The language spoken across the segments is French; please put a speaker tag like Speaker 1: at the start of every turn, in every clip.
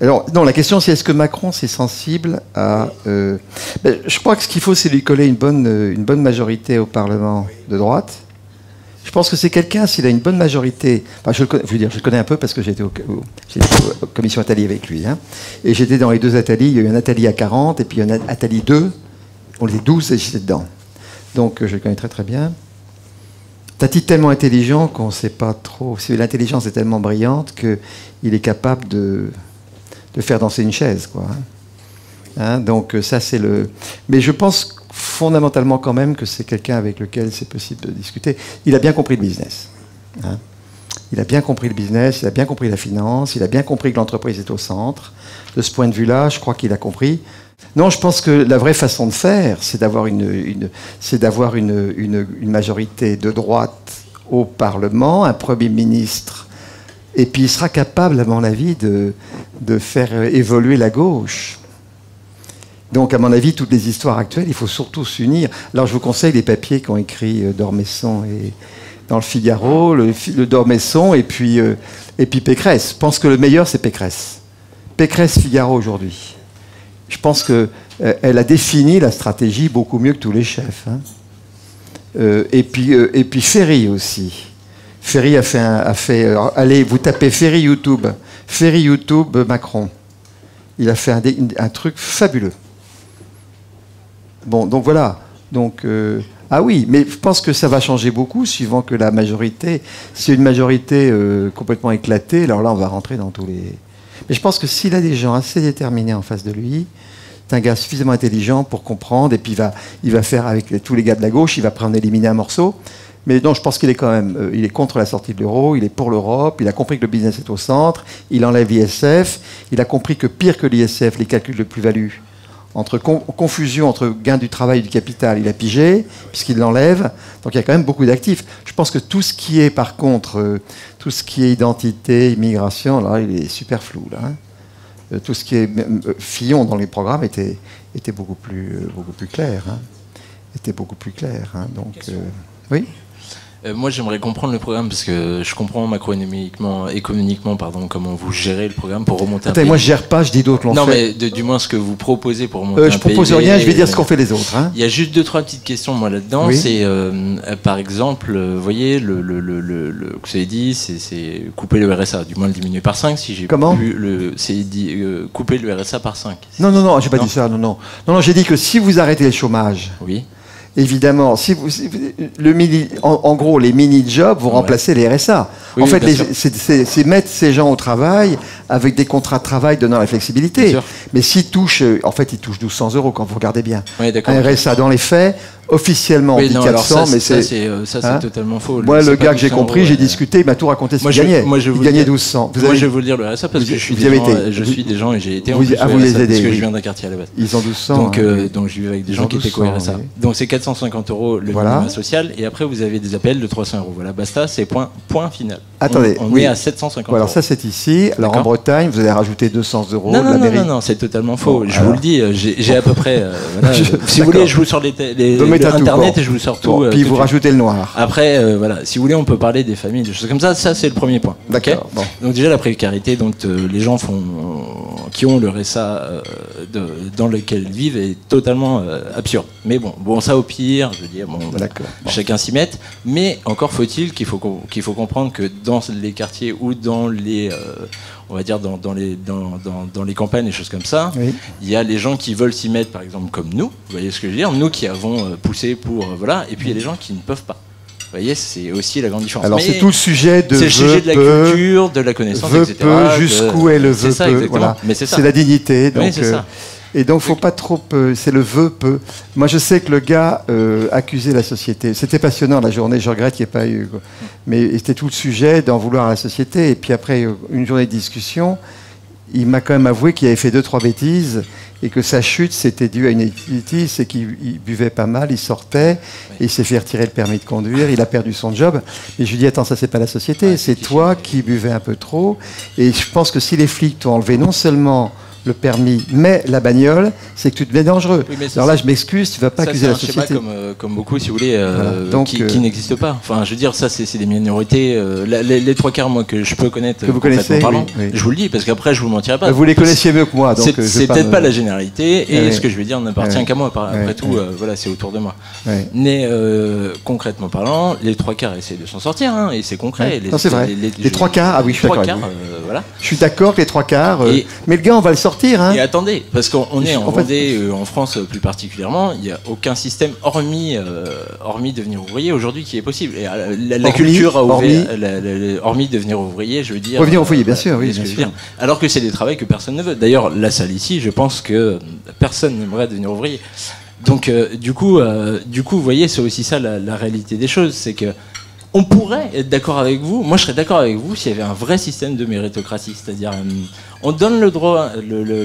Speaker 1: Alors, non, la question c'est est-ce que Macron c'est sensible à... je crois que ce qu'il faut c'est lui coller une bonne majorité au Parlement de droite. Je pense que c'est quelqu'un, s'il a une bonne majorité... Enfin, je le connais un peu parce que j'étais aux commissions Attali avec lui. Hein, et j'étais dans les deux Attali. Il y a eu un Attali à 40 et puis un Attali 2. On était 12 et j'étais dedans. Donc je le connais très très bien. Tati tellement intelligent qu'on ne sait pas trop... L'intelligence est tellement brillante qu'il est capable de faire danser une chaise, quoi. Hein, donc ça c'est le... Mais je pense fondamentalement quand même que c'est quelqu'un avec lequel c'est possible de discuter. Il a bien compris le business. Hein. Il a bien compris le business, il a bien compris la finance, il a bien compris que l'entreprise est au centre. De ce point de vue-là, je crois qu'il a compris. Non, je pense que la vraie façon de faire, c'est d'avoir une majorité de droite au Parlement, un Premier ministre. Et puis il sera capable, à mon avis, de faire évoluer la gauche. Donc, à mon avis, toutes les histoires actuelles, il faut surtout s'unir. Alors, je vous conseille les papiers qu'ont écrit d'Ormesson et dans le Figaro, le d'Ormesson et puis Pécresse. Je pense que le meilleur, c'est Pécresse. Pécresse-Figaro aujourd'hui. Je pense qu'elle a défini la stratégie beaucoup mieux que tous les chefs. Hein. Et puis Ferry aussi. Ferry a fait allez, vous tapez Ferry YouTube Macron. Il a fait un truc fabuleux. Bon, donc voilà. Donc, ah oui, mais je pense que ça va changer beaucoup suivant que la majorité... C'est une majorité complètement éclatée. Alors là, on va rentrer dans tous les... Mais je pense que s'il a des gens assez déterminés en face de lui, c'est un gars suffisamment intelligent pour comprendre, et puis il va faire avec tous les gars de la gauche, il va prendre éliminer un morceau. Mais non, je pense qu'il est quand même... il est contre la sortie de l'euro, il est pour l'Europe, il a compris que le business est au centre, il enlève l'ISF, il a compris que pire que l'ISF, les calculs de plus-value, entre confusion entre gain du travail et du capital, il a pigé, puisqu'il l'enlève. Donc il y a quand même beaucoup d'actifs. Je pense que tout ce qui est, par contre, tout ce qui est identité, immigration, là, il est super flou. Là, hein. Tout ce qui est Fillon dans les programmes était beaucoup plus clair. Hein. Était beaucoup plus clair. Hein. Donc, oui.
Speaker 2: Moi, j'aimerais comprendre le programme parce que je comprends macroéconomiquement, comment vous gérez le programme pour remonter un pays.
Speaker 1: Moi, je gère pas, je dis d'autres l'ont fait.
Speaker 2: Non, mais du moins ce que vous proposez pour remonter un pays.
Speaker 1: Je propose rien, je vais dire ce qu'ont fait les autres. Hein.
Speaker 2: Il y a juste 2-3 petites questions moi là-dedans. Oui. C'est par exemple, vous voyez, que vous avez dit, c'est couper le RSA, du moins le diminuer par 5. Si j'ai c'est dit couper le RSA par 5.
Speaker 1: Non, j'ai pas dit ça. Non, j'ai dit que si vous arrêtez le chômage.
Speaker 2: Oui.
Speaker 1: Évidemment, en gros, les mini-jobs vont remplacer les RSA. Oui, en fait, c'est mettre ces gens au travail avec des contrats de travail donnant la flexibilité. Mais s'ils touchent, en fait, ils touchent 1 200 € quand vous regardez bien.
Speaker 2: Oui,
Speaker 1: un RSA dans les faits, officiellement, on dit 400, mais c'est
Speaker 2: totalement faux.
Speaker 1: Moi, le gars que j'ai compris, j'ai discuté, il m'a tout raconté ce qu'il gagnait. Il gagnait 1200.
Speaker 2: Moi, je vais vous le dire, le RSA, parce que je suis des gens et j'ai été en plus
Speaker 1: vous les aidez,
Speaker 2: parce que je viens d'un quartier à la base.
Speaker 1: Ils ont 1200.
Speaker 2: Donc je vis avec des gens qui étaient co-RSA. Donc c'est 450 € le minimum social, et après vous avez des appels de 300 €. Voilà, basta, c'est point final.
Speaker 1: Attendez,
Speaker 2: on est à 750 €.
Speaker 1: Alors ça, c'est ici. Alors en Bretagne, vous allez rajouter 200 € de la mairie.
Speaker 2: Non, c'est totalement faux. Je vous le dis, j'ai à peu près... Si vous voulez, je vous sors Internet et je vous sors tout.
Speaker 1: Puis vous rajoutez le noir.
Speaker 2: Après, voilà, si vous voulez, on peut parler des familles, des choses comme ça. Ça, c'est le premier point.
Speaker 1: D'accord.
Speaker 2: Bon. Donc déjà, la précarité, donc les gens qui ont le RSA dans lequel ils vivent est totalement absurde. Mais bon, ça au pire, je veux dire, chacun s'y mette. Mais encore faut-il qu'il faut comprendre que dans les quartiers ou dans les, on va dire dans les campagnes, des choses comme ça, il y a les gens qui veulent s'y mettre, par exemple comme nous. Vous voyez ce que je veux dire? Nous qui avons poussé pour voilà, et puis il y a les gens qui ne peuvent pas. Vous voyez, c'est aussi la grande différence.
Speaker 1: Alors c'est tout le sujet de
Speaker 2: la culture, de la connaissance, etc.
Speaker 1: Jusqu'où est le vœu peu. Voilà. C'est la dignité. Donc,
Speaker 2: c'est ça.
Speaker 1: Et donc, faut pas trop... c'est le vœu peu. Moi, je sais que le gars accusait la société. C'était passionnant, la journée. Je regrette qu'il n'y ait pas eu... Mais c'était tout le sujet d'en vouloir à la société. Et puis après, une journée de discussion, il m'a quand même avoué qu'il avait fait 2-3 bêtises et que sa chute, c'était dû à une bêtise, c'est qu'il buvait pas mal, il sortait, et il s'est fait retirer le permis de conduire, il a perdu son job. Et je lui dis, attends, ça, c'est pas la société, c'est toi qui buvais un peu trop. Et je pense que si les flics t'ont enlevé non seulement le permis, mais la bagnole, c'est que tu deviens dangereux. Oui, alors là, je m'excuse, tu ne vas pas accuser la société.
Speaker 2: C'est un schéma comme beaucoup, si vous voulez, qui n'existe pas. Enfin, je veux dire, ça, c'est des minorités. Les trois quarts, moi, que je peux connaître,
Speaker 1: que vous connaissez,
Speaker 2: parlant,
Speaker 1: oui.
Speaker 2: je vous le dis, parce qu'après, je vous mentirai pas.
Speaker 1: Vous les connaissiez mieux que moi.
Speaker 2: C'est peut-être pas la généralité, et ce que je vais dire n'appartient qu'à moi. Après tout, voilà, c'est autour de moi. Mais concrètement parlant, les trois quarts essayent de s'en sortir, hein, et c'est concret.
Speaker 1: Non, c'est vrai. Les trois quarts, ah oui, je suis d'accord.
Speaker 2: Voilà.
Speaker 1: Je suis d'accord que les trois quarts. Mais le gars, on va le sortir. Hein.
Speaker 2: Et attendez, parce qu'on est en Vendée, en France plus particulièrement, il n'y a aucun système hormis devenir ouvrier aujourd'hui qui est possible. Et la culture a ouvert, hormis devenir ouvrier, je veux dire.
Speaker 1: Revenir au foyer, bien sûr, oui. Bien sûr.
Speaker 2: Alors que c'est des travaux que personne ne veut. D'ailleurs, la salle ici, je pense que personne n'aimerait devenir ouvrier. Donc, du coup, vous voyez, c'est aussi ça la réalité des choses, c'est que on pourrait être d'accord avec vous. Moi, je serais d'accord avec vous s'il y avait un vrai système de méritocratie, c'est-à-dire on donne le droit,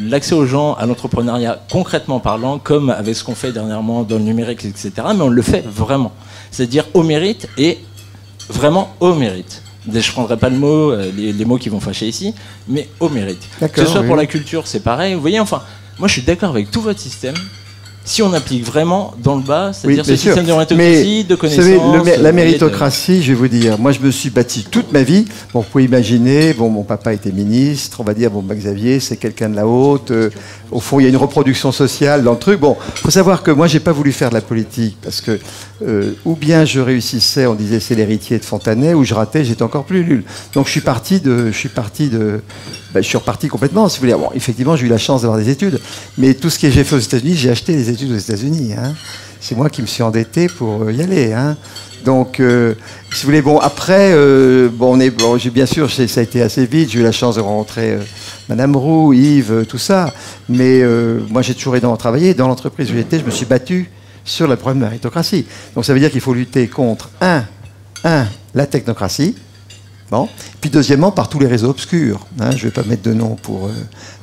Speaker 2: l'accès aux gens à l'entrepreneuriat concrètement parlant, comme avec ce qu'on fait dernièrement dans le numérique, etc. Mais on le fait vraiment, c'est-à-dire au mérite et vraiment au mérite. Je ne prendrai pas le mot, les mots qui vont fâcher ici, mais au mérite. Que ce soit pour la culture, c'est pareil. Vous voyez, enfin, moi, je suis d'accord avec tout votre système. Si on applique vraiment dans le bas, c'est-à-dire ce système de méritocratie, de connaissances...
Speaker 1: Vous savez, la méritocratie, je vais vous dire, moi je me suis bâti toute ma vie. Bon, vous pouvez imaginer, bon, mon papa était ministre, on va dire, bon, Xavier, c'est quelqu'un de la haute. Au fond, il y a une reproduction sociale dans le truc. Bon, il faut savoir que moi, j'ai pas voulu faire de la politique parce que ou bien je réussissais, on disait c'est l'héritier de Fontanet, ou je ratais, j'étais encore plus nul. Donc je suis reparti complètement, si vous voulez. Bon, effectivement, j'ai eu la chance d'avoir des études, mais tout ce que j'ai fait aux États-Unis, j'ai acheté des études aux États-Unis. Hein. C'est moi qui me suis endetté pour y aller. Hein. Donc, si vous voulez, bon, après, bien sûr, ça a été assez vite. J'ai eu la chance de rencontrer Madame Roux, Yves, tout ça. Mais moi, j'ai toujours travaillé dans l'entreprise où j'étais. Je me suis battu sur le problème de la méritocratie. Donc, ça veut dire qu'il faut lutter contre la technocratie. Bon. Puis deuxièmement, par tous les réseaux obscurs. Hein, je ne vais pas mettre de nom pour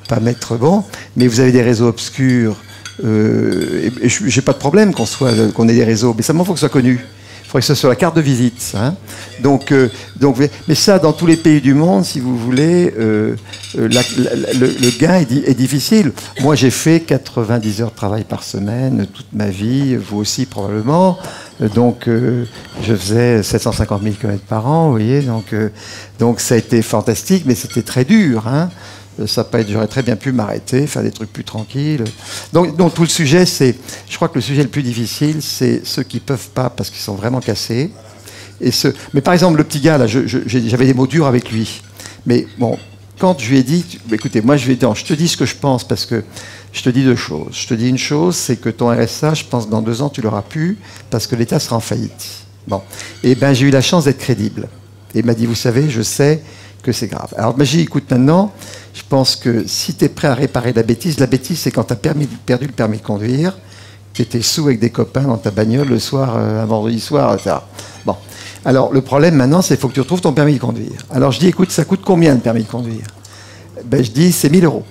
Speaker 1: pas mettre bon, mais vous avez des réseaux obscurs. Et j'ai pas de problème qu'on ait des réseaux, mais seulement il faut que ce soit connu. Il faudrait que ce soit sur la carte de visite. Hein. Donc, mais ça, dans tous les pays du monde, si vous voulez, le gain est difficile. Moi, j'ai fait 90 heures de travail par semaine toute ma vie, vous aussi probablement. Donc, je faisais 750 000 km par an, vous voyez. Donc ça a été fantastique, mais c'était très dur. Hein. J'aurais très bien pu m'arrêter, faire des trucs plus tranquilles. Donc tout le sujet, je crois que le sujet le plus difficile, c'est ceux qui peuvent pas parce qu'ils sont vraiment cassés. Mais par exemple, le petit gars, là, j'avais des mots durs avec lui. Mais bon, quand je lui ai dit, écoutez, moi je te dis ce que je pense parce que je te dis deux choses. Je te dis une chose, c'est que ton RSA, je pense dans 2 ans, tu l'auras plus parce que l'État sera en faillite. Bon. Et ben j'ai eu la chance d'être crédible. Et il m'a dit, vous savez, je sais que c'est grave. Alors j'ai dit, écoute, maintenant, je pense que si tu es prêt à réparer la bêtise c'est quand tu as perdu le permis de conduire, tu étais sous avec des copains dans ta bagnole le soir, un vendredi soir, etc. Bon. Alors le problème maintenant, c'est qu'il faut que tu retrouves ton permis de conduire. Alors je dis, écoute, ça coûte combien le permis de conduire? Ben je dis, c'est 1 000 €.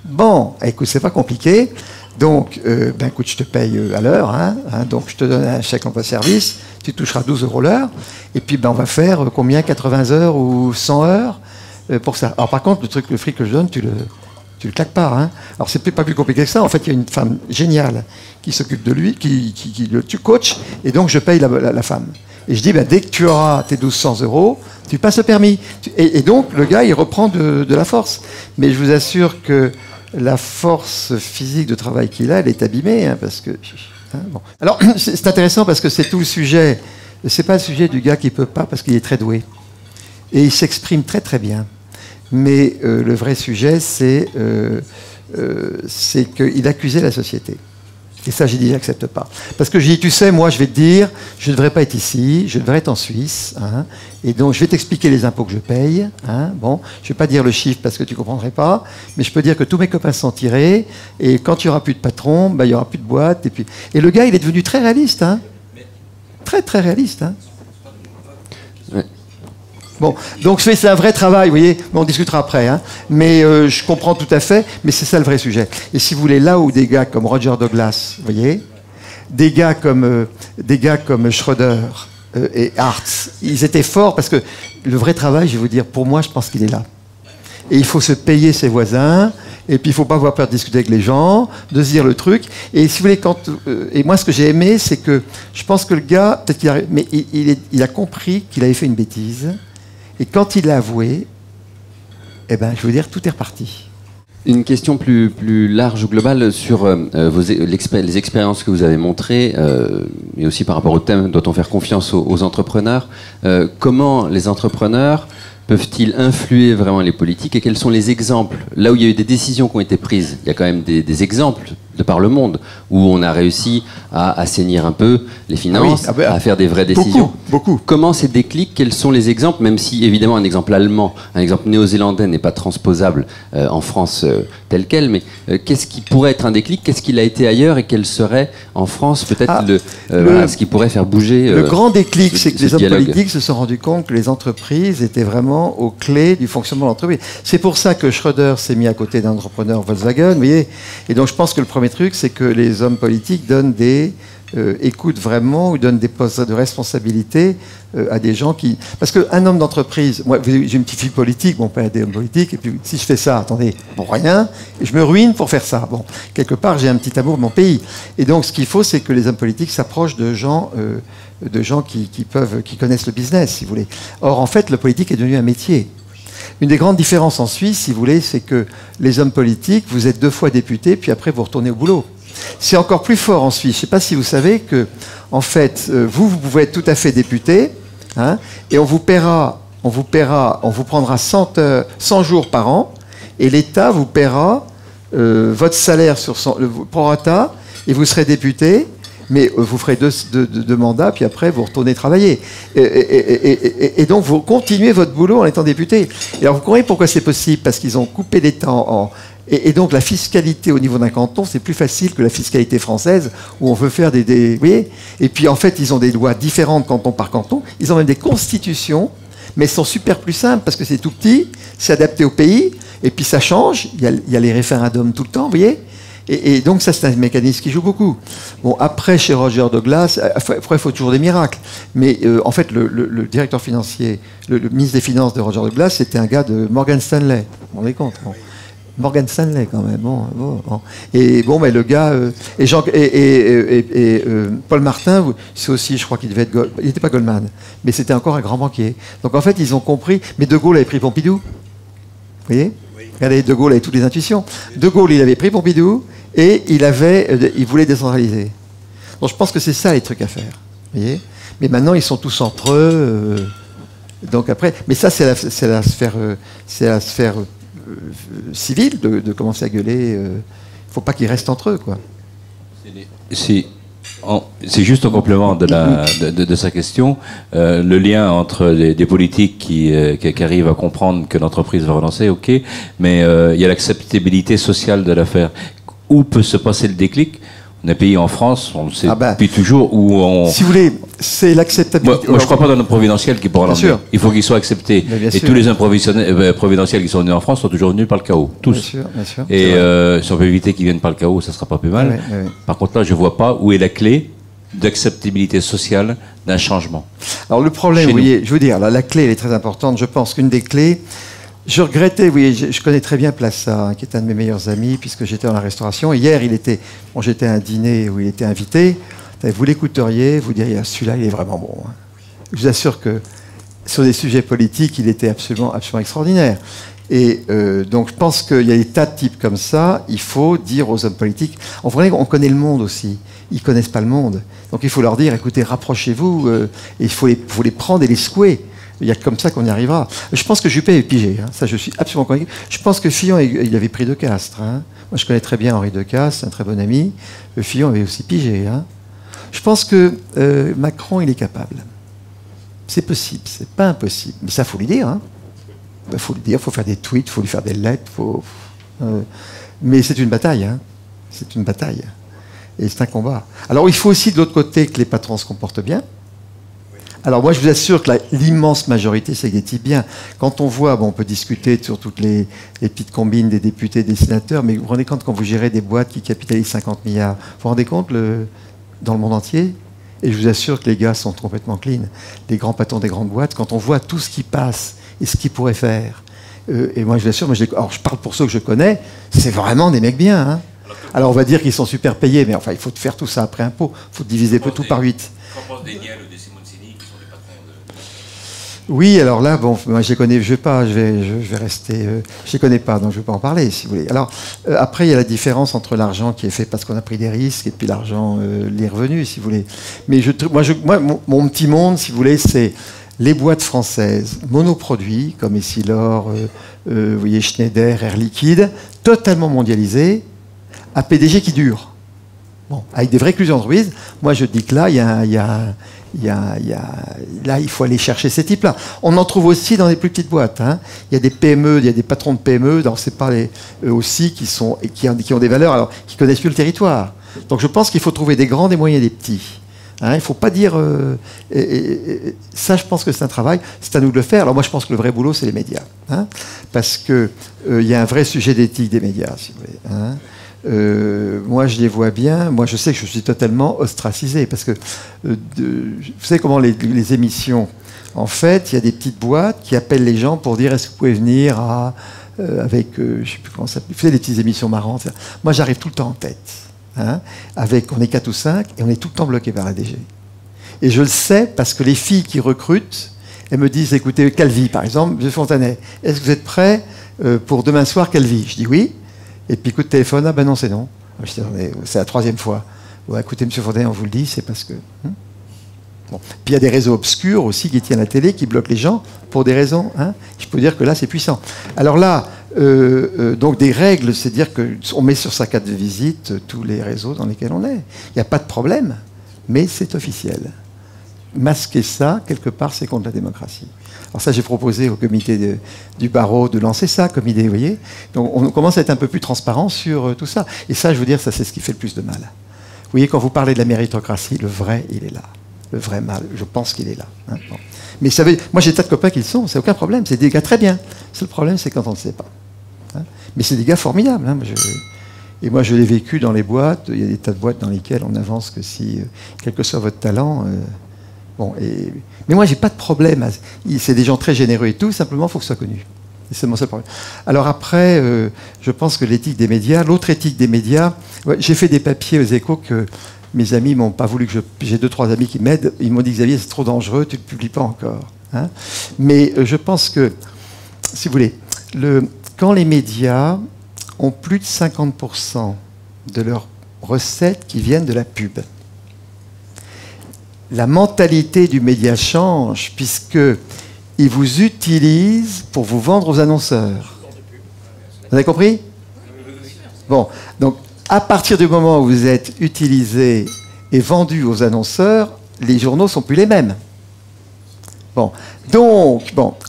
Speaker 1: Bon, écoute, c'est pas compliqué. Donc, écoute, je te paye à l'heure. Hein, donc, je te donne un chèque emploi-service. Tu toucheras 12 € l'heure. Et puis, on va faire combien? 80 heures ou 100 heures pour ça. Alors, par contre, le fric que je donne, tu le claques pas. Hein. Alors, c'est peut-être pas plus compliqué que ça. En fait, il y a une femme géniale qui s'occupe de lui, tu coach. Et donc, je paye la femme. Et je dis, dès que tu auras tes 1200 €, tu passes le permis. Et donc, le gars, il reprend de la force. Mais je vous assure que la force physique de travail qu'il a, elle est abîmée. Hein, parce que, bon. Alors, c'est intéressant parce que c'est tout le sujet. C'est pas le sujet du gars qui peut pas parce qu'il est très doué. Et il s'exprime très très bien. Mais le vrai sujet, c'est qu'il accusait la société. Et ça, j'ai dit, j'accepte pas. Parce que j'ai dit, tu sais, moi, je vais te dire, je ne devrais pas être ici, je devrais être en Suisse. Hein, et donc, je vais t'expliquer les impôts que je paye. Hein, bon, je ne vais pas dire le chiffre parce que tu ne comprendrais pas, mais je peux dire que tous mes copains sont tirés. Et quand il n'y aura plus de patron, il n'y aura plus de boîte. Et le gars, il est devenu très réaliste. Hein, très, très réaliste. Hein. Ouais. Bon, donc c'est un vrai travail, vous voyez, on discutera après, hein. Mais je comprends tout à fait, mais c'est ça le vrai sujet. Et si vous voulez, là où des gars comme Roger Douglas, vous voyez, des gars comme Schroeder et Hartz, ils étaient forts parce que le vrai travail, je vais vous dire, pour moi, je pense qu'il est là. Et il faut se payer ses voisins, Et puis, il ne faut pas avoir peur de discuter avec les gens, de se dire le truc. Et si vous voulez, et moi, ce que j'ai aimé, c'est que je pense que le gars, peut-être qu'il a, mais il a compris qu'il avait fait une bêtise. Et quand il l'a avoué, eh ben, je veux dire, tout est reparti.
Speaker 3: Une question plus large ou globale sur les expériences que vous avez montrées, et aussi par rapport au thème, doit-on faire confiance aux entrepreneurs? Comment les entrepreneurs peuvent-ils influer vraiment les politiques, et quels sont les exemples? Là où il y a eu des décisions qui ont été prises, il y a quand même des exemples de par le monde où on a réussi à assainir un peu les finances, à faire des vraies décisions.
Speaker 1: Beaucoup.
Speaker 3: Comment ces déclics, quels sont les exemples, même si évidemment un exemple allemand, un exemple néo-zélandais n'est pas transposable en France tel quel, mais qu'est-ce qui pourrait être un déclic, qu'est-ce qu'il a été ailleurs et quel serait en France peut-être voilà, ce qui pourrait faire bouger
Speaker 1: le grand déclic, c'est que les hommes politiques se sont rendus compte que les entreprises étaient vraiment aux clés du fonctionnement de l'entreprise. C'est pour ça que Schröder s'est mis à côté d'un entrepreneur Volkswagen, vous voyez. Et donc je pense que le premier truc, c'est que les hommes politiques donnent écoutent vraiment, ou donnent des postes de responsabilité à des gens qui... Parce qu'un homme d'entreprise, moi j'ai une petite fille politique, mon père est homme politique, et puis si je fais ça, attendez, pour rien, et je me ruine pour faire ça. Bon, quelque part, j'ai un petit amour de mon pays. Et donc ce qu'il faut, c'est que les hommes politiques s'approchent de gens qui connaissent le business, si vous voulez. Or, en fait, le politique est devenu un métier. Une des grandes différences en Suisse, si vous voulez, c'est que les hommes politiques, vous êtes 2 fois députés, puis après vous retournez au boulot. C'est encore plus fort en Suisse. Je ne sais pas si vous savez que, en fait, vous pouvez être tout à fait député, hein, et on vous prendra 100 jours par an, et l'État vous paiera votre salaire sur le prorata, et vous serez député. Mais vous ferez 2 mandats, puis après, vous retournez travailler. Et donc, vous continuez votre boulot en étant député. Et alors, vous comprenez pourquoi c'est possible? Parce qu'ils ont coupé l'État et donc, la fiscalité au niveau d'un canton, c'est plus facile que la fiscalité française, où on veut faire vous voyez? Et puis, en fait, ils ont des lois différentes canton par canton. Ils ont même des constitutions, mais elles sont super plus simples, parce que c'est tout petit, c'est adapté au pays, et puis ça change. Il y a les référendums tout le temps, vous voyez? Et donc ça, c'est un mécanisme qui joue beaucoup. Bon, après, chez Roger Douglas, après, il faut toujours des miracles. Mais en fait, le directeur financier, le ministre des Finances de Roger Douglas, c'était un gars de Morgan Stanley. Vous vous rendez compte? Bon. Morgan Stanley, quand même. Bon. Et bon, mais le gars... Paul Martin, c'est aussi, je crois qu'il devait être... Il n'était pas Goldman, mais c'était encore un grand banquier. Donc en fait, ils ont compris... Mais De Gaulle avait pris Pompidou. Vous voyez? Regardez, De Gaulle avait toutes les intuitions. De Gaulle, il avait pris Pompidou et il voulait décentraliser. Donc je pense que c'est ça les trucs à faire. Vous voyez? Mais maintenant, ils sont tous entre eux. Donc après, mais ça, c'est la sphère civile de commencer à gueuler. Il ne faut pas qu'ils restent entre eux, quoi.
Speaker 4: C'est juste en complément de sa question, le lien entre des politiques qui arrivent à comprendre que l'entreprise va relancer, ok, mais il y a l'acceptabilité sociale de l'affaire. Où peut se passer le déclic? On est pays en France, on le sait depuis toujours, où on...
Speaker 1: Si vous voulez, c'est l'acceptabilité.
Speaker 4: Moi je ne crois pas dans un providentiel qui pourra l'emmener. Il faut qu'il soit accepté. Et tous les providentiels qui sont venus en France sont toujours venus par le chaos. Tous.
Speaker 1: Bien sûr.
Speaker 4: Et si on peut éviter qu'ils viennent par le chaos, ça ne sera pas plus mal. Oui. Par contre là, je ne vois pas où est la clé d'acceptabilité sociale d'un changement.
Speaker 1: Alors le problème, vous voyez, je veux dire, la clé, elle est très importante. Je pense qu'une des clés... Je regrettais, oui, je connais très bien Plassa, qui est un de mes meilleurs amis, puisque j'étais dans la restauration. Hier, j'étais à un dîner où il était invité. Vous l'écouteriez, vous diriez, celui-là, il est vraiment bon. Je vous assure que sur des sujets politiques, il était absolument extraordinaire. Et donc, je pense qu'il y a des tas de types comme ça. Il faut dire aux hommes politiques, on connaît le monde aussi. Ils ne connaissent pas le monde. Donc, il faut leur dire, écoutez, rapprochez-vous, et il faut les prendre et les secouer. Il y a comme ça qu'on y arrivera. Je pense que Juppé avait pigé, hein. Ça je suis absolument convaincu. Je pense que Fillon, il avait pris De Castres. Hein. Moi je connais très bien Henri De Castres, un très bon ami. Fillon avait aussi pigé. Hein. Je pense que Macron, il est capable. C'est possible, c'est pas impossible. Mais ça, il faut lui dire. Hein. Il faut le dire, il faut faire des tweets, il faut lui faire des lettres. Mais c'est une bataille. Hein. C'est une bataille. Et c'est un combat. Alors il faut aussi de l'autre côté que les patrons se comportent bien. Alors moi, je vous assure que l'immense majorité, c'est des types bien. Quand on voit, on peut discuter sur toutes les petites combines des députés, des sénateurs, mais vous vous rendez compte quand vous gérez des boîtes qui capitalisent 50 milliards, vous vous rendez compte dans le monde entier? Et je vous assure que les gars sont complètement clean. Les grands patrons des grandes boîtes, quand on voit tout ce qui passe et ce qu'ils pourraient faire, Et moi, je vous assure, alors je parle pour ceux que je connais, c'est vraiment des mecs bien. Hein. Alors on va dire qu'ils sont super payés, mais enfin, il faut faire tout ça après impôt. Il faut diviser tout par 8.
Speaker 4: Qu'en pense des Niel ou des Simoncini, qui sont des patrons de...
Speaker 1: Oui, alors là, bon, moi je les connais, je vais rester, je les connais pas, donc je ne vais pas en parler, si vous voulez. Alors après, il y a la différence entre l'argent qui est fait parce qu'on a pris des risques et puis l'argent, les revenus, si vous voulez. Mais moi, mon petit monde, si vous voulez, c'est les boîtes françaises monoproduits comme Essilor, vous voyez Schneider, Air Liquide, totalement mondialisées, à PDG qui dure. Bon, avec des vraies clusions d'entreprise. Moi, je dis que là, là, il faut aller chercher ces types-là. On en trouve aussi dans les plus petites boîtes. Hein. Il y a des PME, il y a des patrons de PME, donc c'est pas eux aussi qui ont des valeurs, alors qui connaissent plus le territoire. Donc, je pense qu'il faut trouver des grands, des moyens, des petits. Hein, il ne faut pas dire... ça, je pense que c'est un travail. C'est à nous de le faire. Alors moi, je pense que le vrai boulot, c'est les médias. Hein, parce qu'il y a un vrai sujet d'éthique des médias, si vous voulez. Hein. Moi, je les vois bien. Moi, je sais que je suis totalement ostracisé. Parce que, vous savez comment les émissions... En fait, il y a des petites boîtes qui appellent les gens pour dire est-ce que vous pouvez venir avec... je ne sais plus comment ça s'appelle. Vous savez, des petites émissions marrantes. Moi, j'arrive tout le temps en tête. Hein, on est 4 ou 5 et on est tout le temps bloqué par la DG. Et je le sais parce que les filles qui recrutent, elles me disent, écoutez, Calvi, par exemple, M. Fontanet, est-ce que vous êtes prêt pour demain soir, Calvi? Je dis oui. Et puis coup de téléphone, ah ben non, c'est non. Je dis, c'est la 3e fois. Ouais, écoutez, M. Fontanet, on vous le dit, c'est parce que... Bon. Puis il y a des réseaux obscurs aussi qui tiennent la télé, qui bloquent les gens pour des raisons. Hein. Je peux dire que là, c'est puissant. Alors là, donc des règles, c'est dire qu'on met sur sa carte de visite tous les réseaux dans lesquels on est. Il n'y a pas de problème, mais c'est officiel. Masquer ça, quelque part, c'est contre la démocratie. Alors ça, j'ai proposé au comité du barreau de lancer ça comme idée, vous voyez. Donc on commence à être un peu plus transparent sur tout ça. Et ça, je veux dire, ça, c'est ce qui fait le plus de mal. Vous voyez, quand vous parlez de la méritocratie, le vrai, il est là. Le vrai mal, je pense qu'il est là. Hein, bon. Mais vous savez, moi j'ai des tas de copains qui le sont, c'est aucun problème, c'est des gars très bien. Le seul problème, c'est quand on ne sait pas. Hein. Mais c'est des gars formidables. Hein, et moi je l'ai vécu dans les boîtes, il y a des tas de boîtes dans lesquelles on n'avance que si, quel que soit votre talent. Mais moi j'ai pas de problème. C'est des gens très généreux et tout, simplement il faut que ce soit connu. C'est mon seul problème. Alors après, je pense que l'éthique des médias, l'autre éthique des médias, j'ai fait des papiers aux Échos que mes amis m'ont pas voulu que j'ai 2-3 amis qui m'aident. Ils m'ont dit, Xavier, c'est trop dangereux, tu ne le publies pas encore. Hein. Mais je pense que, si vous voulez, quand les médias ont plus de 50% de leurs recettes qui viennent de la pub, la mentalité du média change puisqu'ils vous utilisent pour vous vendre aux annonceurs. Vous avez compris? Bon, donc, à partir du moment où vous êtes utilisé et vendu aux annonceurs, les journaux ne sont plus les mêmes. Bon. Donc,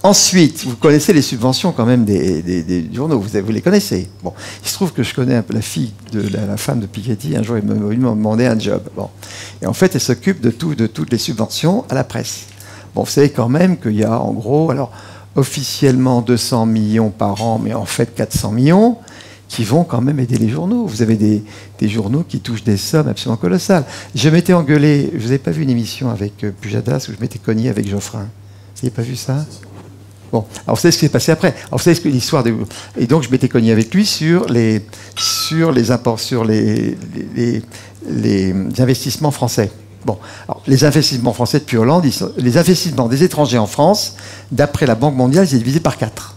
Speaker 1: ensuite, vous connaissez les subventions quand même des journaux, vous les connaissez. Bon. Il se trouve que je connais un peu la fille de la femme de Piketty, un jour il m'a demandé un job. Bon. Et en fait, elle s'occupe de toutes les subventions à la presse. Bon, vous savez quand même qu'il y a en gros, alors officiellement 200 millions par an, mais en fait 400 millions, qui vont quand même aider les journaux. Vous avez des journaux qui touchent des sommes absolument colossales. Je m'étais engueulé, je vous avais pas vu une émission avec Pujadas où je m'étais cogné avec Geoffrin. Vous n'avez pas vu ça? Bon, alors vous savez ce qui s'est passé après. Alors vous savez l'histoire de... Et donc je m'étais cogné avec lui sur les investissements français. Bon, alors les investissements français depuis Hollande, les investissements des étrangers en France, d'après la Banque mondiale, ils étaient divisés par 4.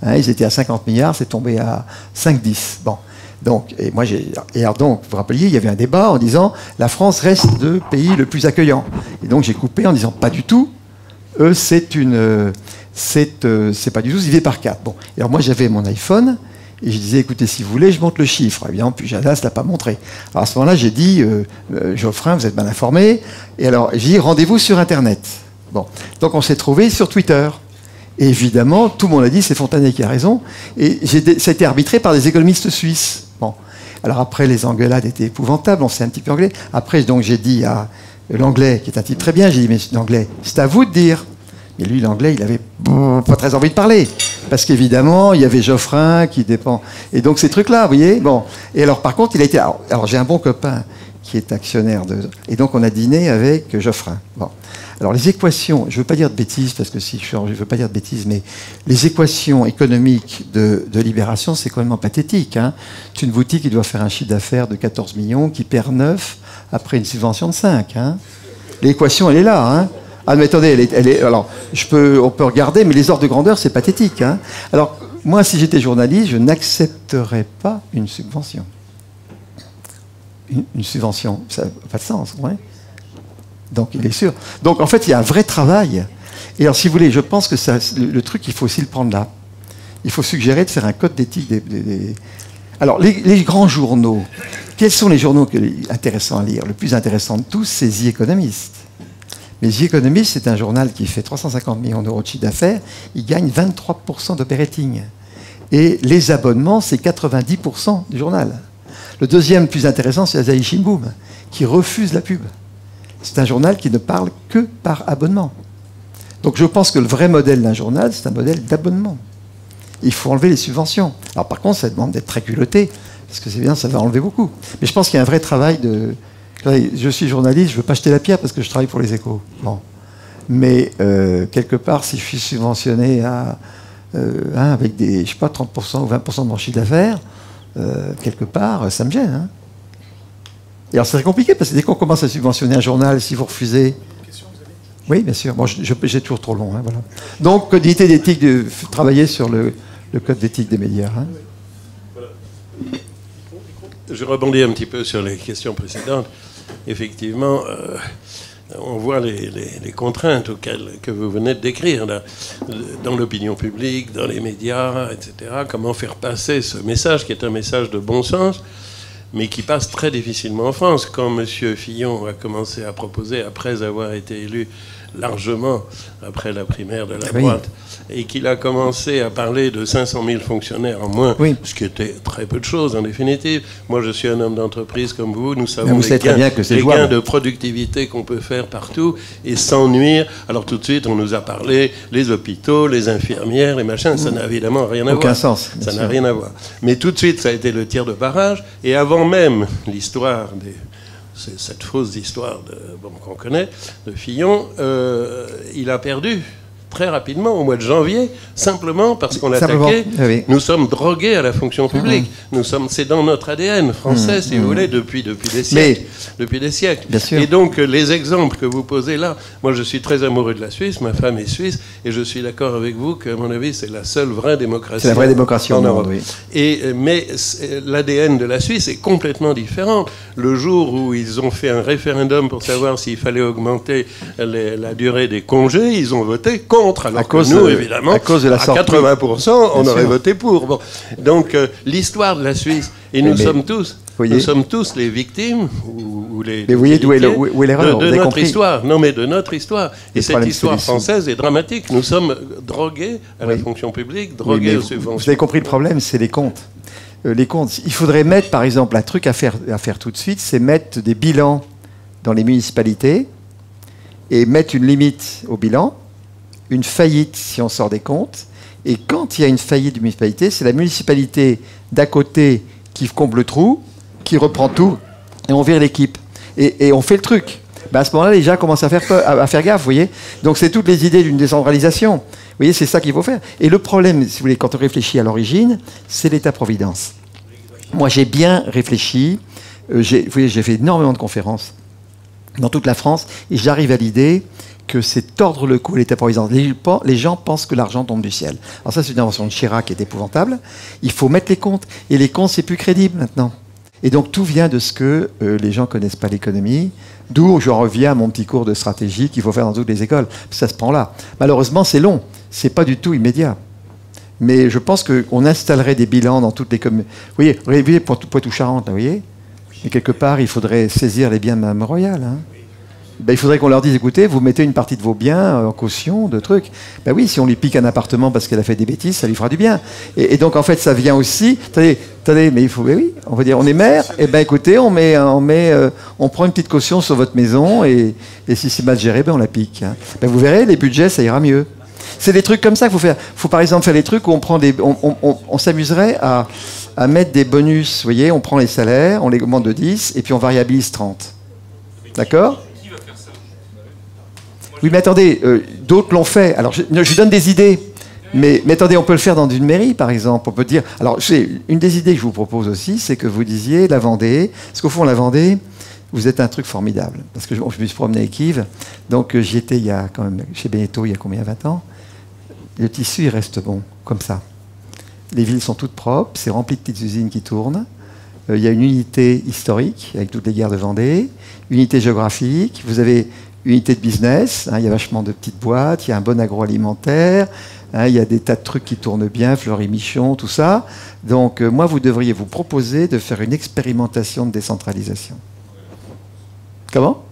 Speaker 1: Hein, ils étaient à 50 milliards, c'est tombé à 5-10. Bon. Donc, donc, vous vous rappeliez, il y avait un débat en disant la France reste le pays le plus accueillant. Et donc j'ai coupé en disant pas du tout. Eux, c'est pas du tout divisé par 4. Bon. Et alors moi j'avais mon iPhone et je disais écoutez, si vous voulez, je montre le chiffre. Évidemment, Pujadas ne l'a pas montré. Alors à ce moment-là, j'ai dit Geoffrin, vous êtes mal informé. Et alors j'ai dit rendez-vous sur Internet. Bon. Donc on s'est trouvé sur Twitter. Et évidemment, tout le monde a dit c'est Fontanet qui a raison. Et ça a été arbitré par des économistes suisses. Bon. Alors après, les engueulades étaient épouvantables, on s'est un petit peu anglais. Après, donc j'ai dit à l'anglais, qui est un type très bien, j'ai dit mais l'anglais, c'est à vous de dire. Et lui, l'anglais, il avait pas très envie de parler. Parce qu'évidemment, il y avait Geoffrin qui dépend. Et donc ces trucs-là, vous voyez. Bon. Et alors par contre, il a été... Alors j'ai un bon copain qui est actionnaire de... Et donc on a dîné avec Geoffrin. Bon. Alors les équations, je ne veux pas dire de bêtises, parce que si je ne veux pas dire de bêtises, mais les équations économiques de Libération, c'est quand même pathétique. Hein. C'est une boutique qui doit faire un chiffre d'affaires de 14 millions, qui perd 9 après une subvention de 5. Hein. L'équation, elle est là. Hein. Ah mais attendez, alors, on peut regarder, mais les ordres de grandeur, c'est pathétique. Hein. Alors, moi, si j'étais journaliste, je n'accepterais pas une subvention. Une subvention, ça n'a pas de sens, ouais. Donc, il est sûr. Donc, en fait, il y a un vrai travail. Et alors, si vous voulez, je pense que le truc, il faut aussi le prendre là. Il faut suggérer de faire un code d'éthique Alors, les grands journaux, quels sont les journaux intéressants à lire? Le plus intéressant de tous, c'est The Economist. Mais The Economist, c'est un journal qui fait 350 millions d'euros de chiffre d'affaires. Il gagne 23% d'operating. Et les abonnements, c'est 90% du journal. Le deuxième plus intéressant, c'est Asahi Shimbun, qui refuse la pub. C'est un journal qui ne parle que par abonnement. Donc je pense que le vrai modèle d'un journal, c'est un modèle d'abonnement. Il faut enlever les subventions. Alors par contre, ça demande d'être très culotté, parce que c'est bien, ça va enlever beaucoup. Mais je pense qu'il y a un vrai travail de... Je suis journaliste, je ne veux pas jeter la pierre parce que je travaille pour les Échos. Bon. Mais quelque part, si je suis subventionné avec des, je sais pas, 30% ou 20% de mon chiffre d'affaires, quelque part, ça me gêne. Hein. Et alors, c'est très compliqué parce que dès qu'on commence à subventionner un journal, si vous refusez... Oui, bien sûr. Bon, j'ai toujours trop long. Hein, voilà. Donc, code d'éthique, de travailler sur le code d'éthique des médias. Hein.
Speaker 5: Voilà. Je rebondis un petit peu sur les questions précédentes. Effectivement, on voit les contraintes que vous venez de décrire là, dans l'opinion publique, dans les médias, etc. Comment faire passer ce message qui est un message de bon sens, mais qui passe très difficilement en France. Quand M. Fillon a commencé à proposer, après avoir été élu largement après la primaire de la droite, et qu'il a commencé à parler de 500 000 fonctionnaires en moins, ce qui était très peu de choses en définitive. Moi, je suis un homme d'entreprise comme vous, nous savons les gains de productivité qu'on peut faire partout, et sans nuire. Alors tout de suite, on nous a parlé, les hôpitaux, les infirmières, les machins, ça n'a évidemment rien à voir.
Speaker 1: Aucun sens.
Speaker 5: Ça n'a rien à voir. Mais tout de suite, ça a été le tir de barrage, et avant même l'histoire des... C'est cette fausse histoire qu'on connaît, de Fillon, il a perdu très rapidement au mois de janvier, simplement parce qu'on l'attaquait. Oui. Nous sommes drogués à la fonction publique. C'est dans notre ADN français, si vous voulez, depuis des siècles. Depuis des siècles.
Speaker 1: Bien sûr.
Speaker 5: Et donc, les exemples que vous posez là, moi je suis très amoureux de la Suisse, ma femme est suisse, et je suis d'accord avec vous qu'à mon avis, c'est la seule vraie démocratie.
Speaker 1: C'est la vraie démocratie en Europe. Oui.
Speaker 5: Mais l'ADN de la Suisse est complètement différent. Le jour où ils ont fait un référendum pour savoir s'il fallait augmenter la durée des congés, ils ont voté contre. Alors que nous, évidemment, à 80%, on aurait voté pour. Bon. Donc, l'histoire de la Suisse, et nous sommes tous les victimes, ou les...
Speaker 1: Mais vous voyez d'où est l'erreur
Speaker 5: de notre histoire. Non, mais de notre histoire. Et cette histoire française est dramatique. Nous sommes drogués à la fonction publique, drogués aux subventions.
Speaker 1: Vous avez compris le problème, c'est les comptes. Les comptes. Il faudrait mettre, par exemple, un truc à faire tout de suite, c'est mettre des bilans dans les municipalités et mettre une limite au bilan, une faillite si on sort des comptes, et quand il y a une faillite d'une municipalité, c'est la municipalité d'à côté qui comble le trou, qui reprend tout, et on vire l'équipe. Et on fait le truc. Ben à ce moment-là, les gens commencent à faire gaffe, vous voyez. Donc c'est toutes les idées d'une décentralisation. Vous voyez, c'est ça qu'il faut faire. Et le problème, si vous voulez, quand on réfléchit à l'origine, c'est l'État-providence. Moi, j'ai bien réfléchi. J'ai fait énormément de conférences dans toute la France, et j'arrive à l'idée que c'est tordre le cou à l'État-providence. Les gens pensent que l'argent tombe du ciel. Alors ça, c'est une invention de Chirac qui est épouvantable. Il faut mettre les comptes. Et les comptes, c'est plus crédible maintenant. Et donc, tout vient de ce que les gens ne connaissent pas l'économie. D'où j'en reviens à mon petit cours de stratégie qu'il faut faire dans toutes les écoles. Ça se prend là. Malheureusement, c'est long. C'est pas du tout immédiat. Mais je pense qu'on installerait des bilans dans toutes les communes. Vous voyez, Poitou-Charentes, vous voyez. Et quelque part, il faudrait saisir les biens de Mme Royal. Hein. Ben, il faudrait qu'on leur dise, écoutez, vous mettez une partie de vos biens en caution, de trucs. Ben oui, si on lui pique un appartement parce qu'elle a fait des bêtises, ça lui fera du bien. Et donc, en fait, ça vient aussi... Attendez, mais il faut... Ben oui, on va dire, on est maire, et ben écoutez, on prend une petite caution sur votre maison, et si c'est mal géré, ben on la pique. Hein. Ben vous verrez, les budgets, ça ira mieux. C'est des trucs comme ça qu'il faut faire. Il faut par exemple faire des trucs où on s'amuserait à mettre des bonus. Vous voyez, on prend les salaires, on les augmente de 10, et puis on variabilise 30. D'accord ? Oui, mais attendez, d'autres l'ont fait. Alors, je donne des idées. Mais attendez, on peut le faire dans une mairie, par exemple. On peut dire... Alors, une des idées que je vous propose aussi, c'est que vous disiez la Vendée. Parce qu'au fond, la Vendée, vous êtes un truc formidable. Parce que je me suis promené avec Yves. Donc, j'y étais il y a quand même, chez Beneteau, il y a combien, 20 ans. Le tissu, il reste bon, comme ça. Les villes sont toutes propres. C'est rempli de petites usines qui tournent. Il y a une unité historique, avec toutes les guerres de Vendée. Unité géographique. Vous avez unité de business. Il y a vachement de petites boîtes. Il y a un bon agroalimentaire. Il y a des tas de trucs qui tournent bien, Fleury Michon, tout ça. Donc, moi, vous devriez vous proposer de faire une expérimentation de décentralisation. Comment ?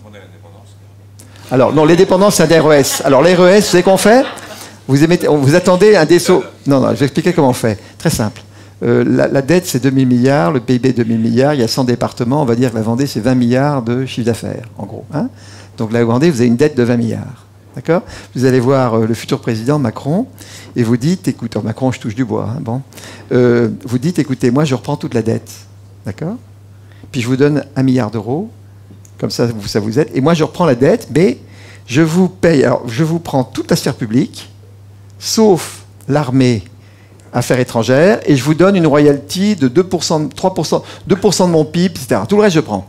Speaker 1: Alors, non, les dépendances, c'est un RES. Alors, les RES, vous savez qu'on fait ? Vous attendez un désaut. Non, je vais expliquer comment on fait. Très simple. La dette, c'est 2000 milliards, le PIB, 2000 milliards. Il y a 100 départements. On va dire que la Vendée, c'est 20 milliards de chiffre d'affaires, en gros. Donc, la Vendée, vous avez une dette de 20 milliards. D'accord ? Vous allez voir le futur président Macron et vous dites, écoute, Macron, je touche du bois, vous dites, écoutez, moi, je reprends toute la dette. D'accord ? Puis je vous donne 1 milliard d'euros, comme ça vous aide. Et moi, je reprends la dette, mais je vous paye, alors je vous prends toute la sphère publique, sauf l'armée, affaires étrangères, et je vous donne une royalty de 2%, 3%, 2% de mon PIB, etc. Tout le reste, je prends.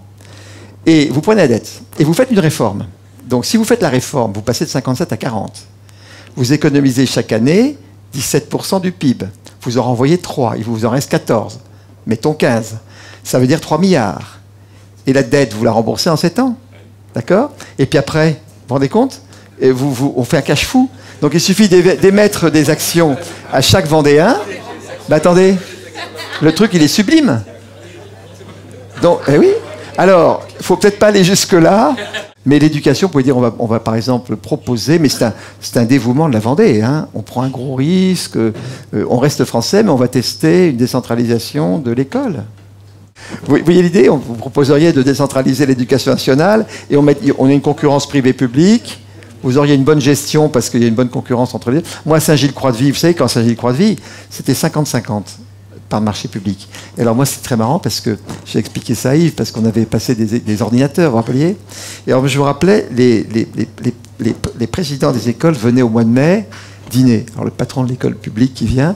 Speaker 1: Et vous prenez la dette, et vous faites une réforme. Donc, si vous faites la réforme, vous passez de 57 à 40. Vous économisez chaque année 17% du PIB. Vous en renvoyez 3, il vous en reste 14. Mettons 15. Ça veut dire 3 milliards. Et la dette, vous la remboursez en 7 ans. D'accord ? Et puis après, vous vous rendez compte ? Et on fait un cash fou. Donc, il suffit d'émettre des actions à chaque Vendéen. Mais attendez, le truc, il est sublime. Donc, oui. Alors, il ne faut peut-être pas aller jusque-là. Mais l'éducation, vous pouvez dire, on va par exemple proposer, mais c'est un dévouement de la Vendée. On prend un gros risque, on reste français, mais on va tester une décentralisation de l'école. Vous voyez l'idée ? Vous proposeriez de décentraliser l'éducation nationale et on a une concurrence privée-publique. Vous auriez une bonne gestion parce qu'il y a une bonne concurrence entre les deux. Moi, à Saint-Gilles-Croix-de-Vie, vous savez, quand Saint-Gilles-Croix-de-Vie, c'était 50-50. Par le marché public. Et alors moi, c'est très marrant parce que j'ai expliqué ça à Yves, parce qu'on avait passé des ordinateurs, vous vous rappeliez ? Et alors je vous rappelais, les présidents des écoles venaient au mois de mai dîner. Alors le patron de l'école publique qui vient,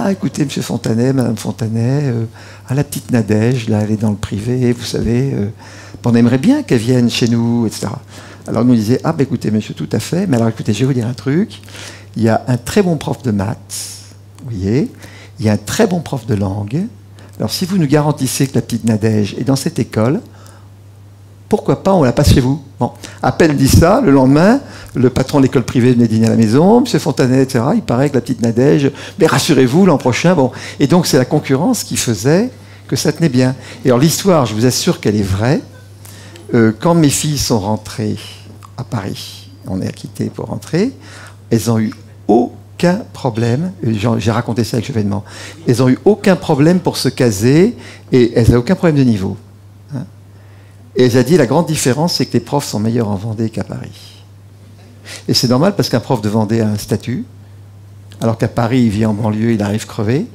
Speaker 1: écoutez, M. Fontanet, Mme Fontanet, la petite Nadège, là, elle est dans le privé, vous savez, on aimerait bien qu'elle vienne chez nous, etc. Alors il nous disait, écoutez, monsieur, tout à fait, mais alors écoutez, je vais vous dire un truc, il y a un très bon prof de maths, vous voyez, il y a un très bon prof de langue. Alors, si vous nous garantissez que la petite Nadège est dans cette école, pourquoi pas, on la passe chez vous. Bon, à peine dit ça, le lendemain, le patron de l'école privée venait dîner à la maison, M. Fontanet, etc. Il paraît que la petite Nadège, mais rassurez-vous, l'an prochain, bon. Et donc, c'est la concurrence qui faisait que ça tenait bien. Et alors, l'histoire, je vous assure qu'elle est vraie. Quand mes filles sont rentrées à Paris, on est acquittés pour rentrer, elles ont eu aucun problème, j'ai raconté ça avec l'événement, elles n'ont eu aucun problème pour se caser et elles n'ont aucun problème de niveau. Et elle a dit la grande différence, c'est que les profs sont meilleurs en Vendée qu'à Paris. Et c'est normal parce qu'un prof de Vendée a un statut, alors qu'à Paris, il vit en banlieue, il arrive crevé.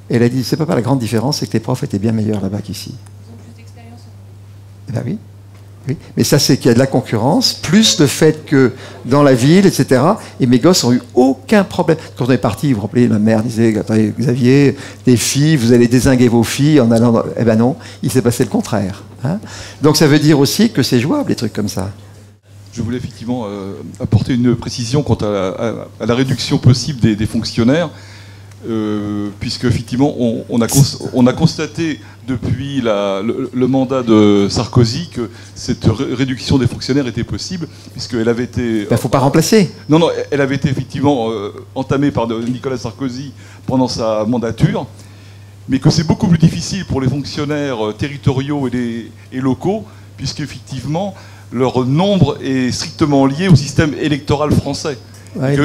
Speaker 1: Et elle a dit, c'est pas la grande différence, c'est que les profs étaient bien meilleurs là-bas qu'ici. Ils ont plus d'expérience. Eh bien oui. Oui, mais ça, c'est qu'il y a de la concurrence, plus le fait que dans la ville, etc., et mes gosses n'ont eu aucun problème. Quand on est parti, vous vous rappelez, ma mère disait, attendez, Xavier, des filles, vous allez dézinguer vos filles en allant... dans... Eh ben non, il s'est passé le contraire. Donc ça veut dire aussi que c'est jouable, des trucs comme ça.
Speaker 6: Je voulais effectivement apporter une précision quant à la réduction possible des fonctionnaires. Puisque effectivement on a constaté depuis le mandat de Sarkozy que cette réduction des fonctionnaires était possible, puisqu'elle avait été...
Speaker 1: Il ne faut pas remplacer.
Speaker 6: Non, elle avait été effectivement entamée par Nicolas Sarkozy pendant sa mandature, mais que c'est beaucoup plus difficile pour les fonctionnaires territoriaux et locaux, puisqu'effectivement leur nombre est strictement lié au système électoral français.
Speaker 1: Ouais,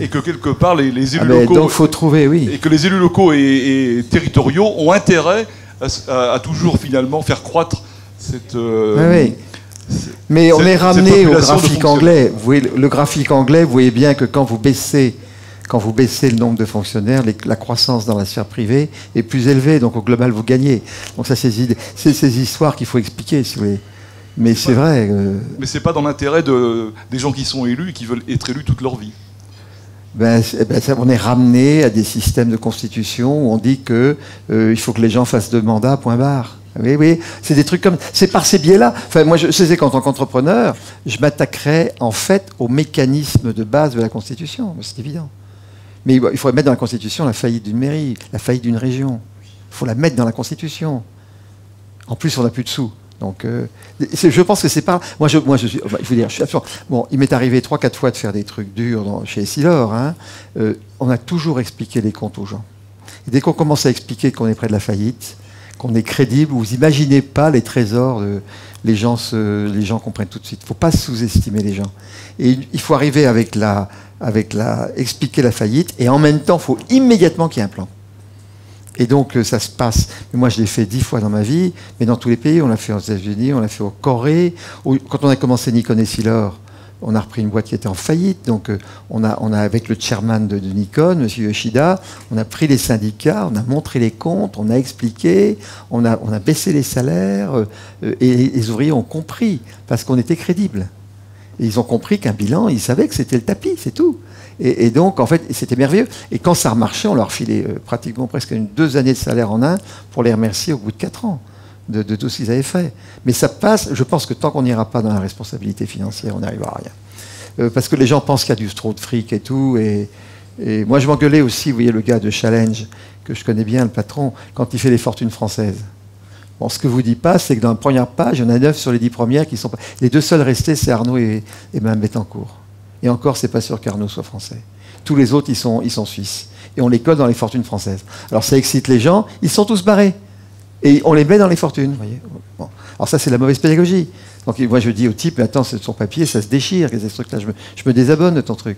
Speaker 6: et que quelque part les élus locaux,
Speaker 1: donc faut trouver, oui.
Speaker 6: Et que les élus locaux et territoriaux ont intérêt à toujours finalement faire croître cette.
Speaker 1: Oui. Mais on est ramené au graphique anglais. Vous voyez, le graphique anglais, vous voyez bien que quand quand vous baissez le nombre de fonctionnaires, la croissance dans la sphère privée est plus élevée, donc au global, vous gagnez. Donc ça, c'est ces histoires qu'il faut expliquer, si vous voulez. Mais c'est vrai.
Speaker 6: Mais c'est pas dans l'intérêt des gens qui sont élus et qui veulent être élus toute leur vie.
Speaker 1: On est ramené à des systèmes de constitution où on dit que il faut que les gens fassent 2 mandats, point barre. Oui, oui, c'est des trucs comme... C'est par ces biais-là. Enfin, moi, je sais qu'en tant qu'entrepreneur, je m'attaquerais en fait au mécanisme de base de la Constitution. C'est évident. Mais il faudrait mettre dans la Constitution la faillite d'une mairie, la faillite d'une région. Il faut la mettre dans la Constitution. En plus, on n'a plus de sous. Donc, je pense que c'est pas... Moi, je veux dire, je suis absurde. Bon, il m'est arrivé 3-4 fois de faire des trucs durs chez Essilor. Hein. On a toujours expliqué les comptes aux gens. Et dès qu'on commence à expliquer qu'on est près de la faillite, qu'on est crédible, vous imaginez pas les trésors, les gens comprennent tout de suite. Il ne faut pas sous-estimer les gens. Et il faut arriver expliquer la faillite, et en même temps, il faut immédiatement qu'il y ait un plan. Et donc, ça se passe. Moi, je l'ai fait 10 fois dans ma vie, mais dans tous les pays. On l'a fait aux États-Unis, on l'a fait au Corée. Quand on a commencé Nikon Essilor, on a repris une boîte qui était en faillite. Donc, on a avec le chairman de Nikon, M. Yoshida, on a pris les syndicats, on a montré les comptes, on a expliqué, on a baissé les salaires, et les ouvriers ont compris, parce qu'on était crédible. Et ils ont compris qu'un bilan, ils savaient que c'était le tapis, c'est tout. Et donc, en fait, c'était merveilleux. Et quand ça remarchait, on leur filait pratiquement presque 2 années de salaire en un pour les remercier au bout de 4 ans de tout ce qu'ils avaient fait. Mais ça passe, je pense que tant qu'on n'ira pas dans la responsabilité financière, on n'arrivera à rien. Parce que les gens pensent qu'il y a du trop de fric et tout. Et moi, je m'engueulais aussi, vous voyez, le gars de Challenge, que je connais bien, le patron, quand il fait les fortunes françaises. Bon, ce que je vous dis pas, c'est que dans la première page, il y en a 9 sur les 10 premières qui sont pas... Les 2 seuls restés, c'est Arnaud et Mme Bettencourt. Et encore, c'est pas sûr qu'Arnaud soit français. Tous les autres, ils sont suisses. Et on les colle dans les fortunes françaises. Alors ça excite les gens, ils sont tous barrés. Et on les met dans les fortunes. Vous voyez. Bon. Alors ça, c'est la mauvaise pédagogie. Donc moi, je dis au type, mais attends, c'est son papier, ça se déchire. Ce truc-là, je me désabonne de ton truc.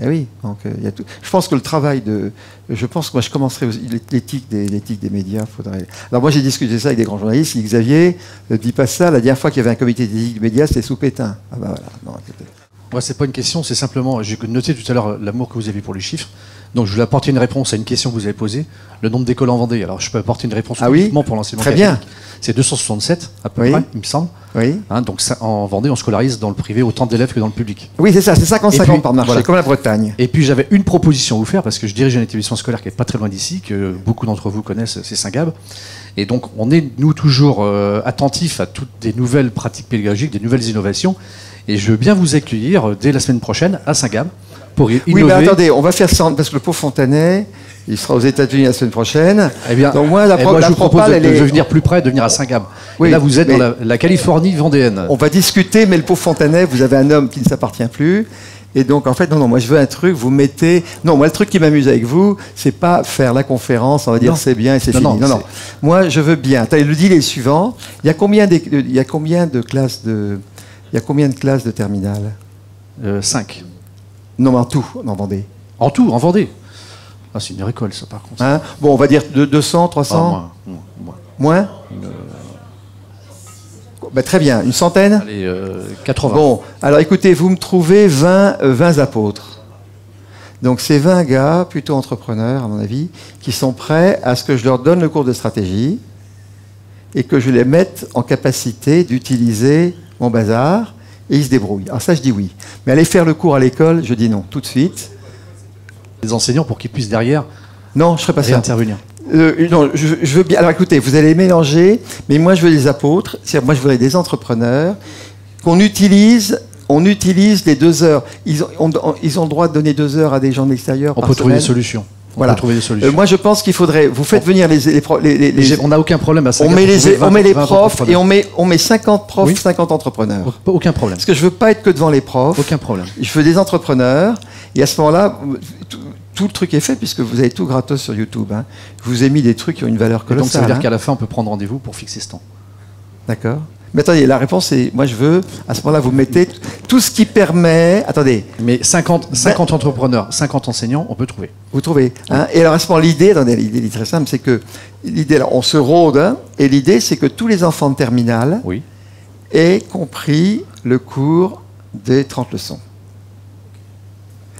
Speaker 1: Eh oui, donc y a tout. Je pense que le travail de... Je pense que moi, je commencerai l'éthique des médias. Faudrait... Alors moi, j'ai discuté ça avec des grands journalistes. Il dit, Xavier, ne dis pas ça. La dernière fois qu'il y avait un comité d'éthique des médias, c'était sous Pétain. Ah bah voilà. Non,
Speaker 7: moi, c'est pas une question, c'est simplement, j'ai noté tout à l'heure l'amour que vous avez pour les chiffres. Donc, je voulais apporter une réponse à une question que vous avez posée. Le nombre d'écoles en Vendée. Alors, je peux apporter une réponse uniquement pour l'enseignement catholique. C'est 267, à peu près, il me semble.
Speaker 1: Oui.
Speaker 7: Hein, donc, en Vendée, on scolarise dans le privé autant d'élèves que dans le public.
Speaker 1: Oui, c'est ça, c'est 50-50 par marché, voilà. Comme la Bretagne.
Speaker 7: Et puis, j'avais une proposition à vous faire, parce que je dirige un établissement scolaire qui n'est pas très loin d'ici, que beaucoup d'entre vous connaissent, c'est Saint-Gab. Et donc, on est, nous, toujours attentifs à toutes des nouvelles pratiques pédagogiques, des nouvelles innovations. Et je veux bien vous accueillir dès la semaine prochaine à Saint-Gab pour innover.
Speaker 1: Oui, mais attendez, on va faire ça, parce que le pauvre Fontanet, il sera aux États-Unis la semaine prochaine.
Speaker 7: Eh bien,
Speaker 1: donc moi,
Speaker 7: je vous propose de venir plus près, de venir à Saint-Gab. Oui, et là, vous êtes dans la Californie vendéenne.
Speaker 1: On va discuter, mais le pauvre Fontanet, vous avez un homme qui ne s'appartient plus. Et donc, en fait, non, moi, je veux un truc, vous mettez... Non, moi, le truc qui m'amuse avec vous, c'est pas faire la conférence, on va dire c'est bien et c'est fini. Non. Moi, je veux bien. Le deal est le suivant. Il y a combien de classes de... Il y a combien de classes de terminale
Speaker 7: 5.
Speaker 1: Non, mais en tout, en Vendée.
Speaker 7: En tout, en Vendée. Ah, c'est une école, ça, par contre.
Speaker 1: Hein, bon, on va dire 200, 300 Moins bah, très bien, une centaine.
Speaker 7: Allez, 80.
Speaker 1: Bon, alors écoutez, vous me trouvez 20 apôtres. Donc, c'est 20 gars, plutôt entrepreneurs, à mon avis, qui sont prêts à ce que je leur donne le cours de stratégie et que je les mette en capacité d'utiliser mon bazar, et ils se débrouillent. Alors ça, je dis oui. Mais aller faire le cours à l'école, je dis non, tout de suite.
Speaker 7: Les enseignants pour qu'ils puissent derrière
Speaker 1: non, je ne ferai pas ça.
Speaker 7: Intervenir.
Speaker 1: Non, je veux bien. Alors écoutez, vous allez mélanger, mais moi je veux des apôtres, c'est-à-dire moi je voudrais des entrepreneurs, qu'on utilise. On utilise les 2 heures. Ils ont le droit de donner 2 heures à des gens de l'extérieur.
Speaker 7: On peut trouver des solutions.
Speaker 1: Voilà. Moi, je pense qu'il faudrait. Vous faites venir les
Speaker 7: on n'a aucun problème à ça.
Speaker 1: On met les profs et on met 50 profs, oui. 50 entrepreneurs.
Speaker 7: Aucun problème.
Speaker 1: Parce que je veux pas être que devant les profs.
Speaker 7: Aucun problème.
Speaker 1: Je veux des entrepreneurs. Et à ce moment-là, tout le truc est fait puisque vous avez tout gratos sur YouTube. Hein. Je vous ai mis des trucs qui ont une valeur colossale.
Speaker 7: Donc ça veut dire qu'à la fin, on peut prendre rendez-vous pour fixer ce temps.
Speaker 1: D'accord. Mais attendez, la réponse est, moi je veux, à ce moment-là, vous mettez tout ce qui permet... Attendez.
Speaker 7: Mais 50 entrepreneurs, 50 enseignants, on peut trouver.
Speaker 1: Vous trouvez. Hein, et alors à ce moment, l'idée est très simple, c'est que, l'idée, on se rôde, hein, et l'idée c'est que tous les enfants de terminale aient compris le cours des 30 leçons.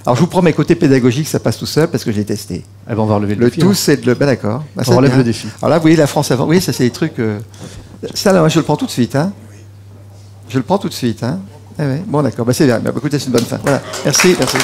Speaker 1: Alors je vous promets, côté pédagogique, ça passe tout seul parce que j'ai testé.
Speaker 7: Eh ben, on va relever le défi.
Speaker 1: Le tout, c'est de le... Ben d'accord. Ben,
Speaker 7: on relève le défi.
Speaker 1: Alors là, vous voyez, la France avant. Oui, ça c'est des trucs... Ça, là, je le prends tout de suite. Hein. Je le prends tout de suite. Hein. Eh ouais. Bon, d'accord. Ben, c'est bien. Ben, écoutez, c'est une bonne fin. Voilà. Merci, merci.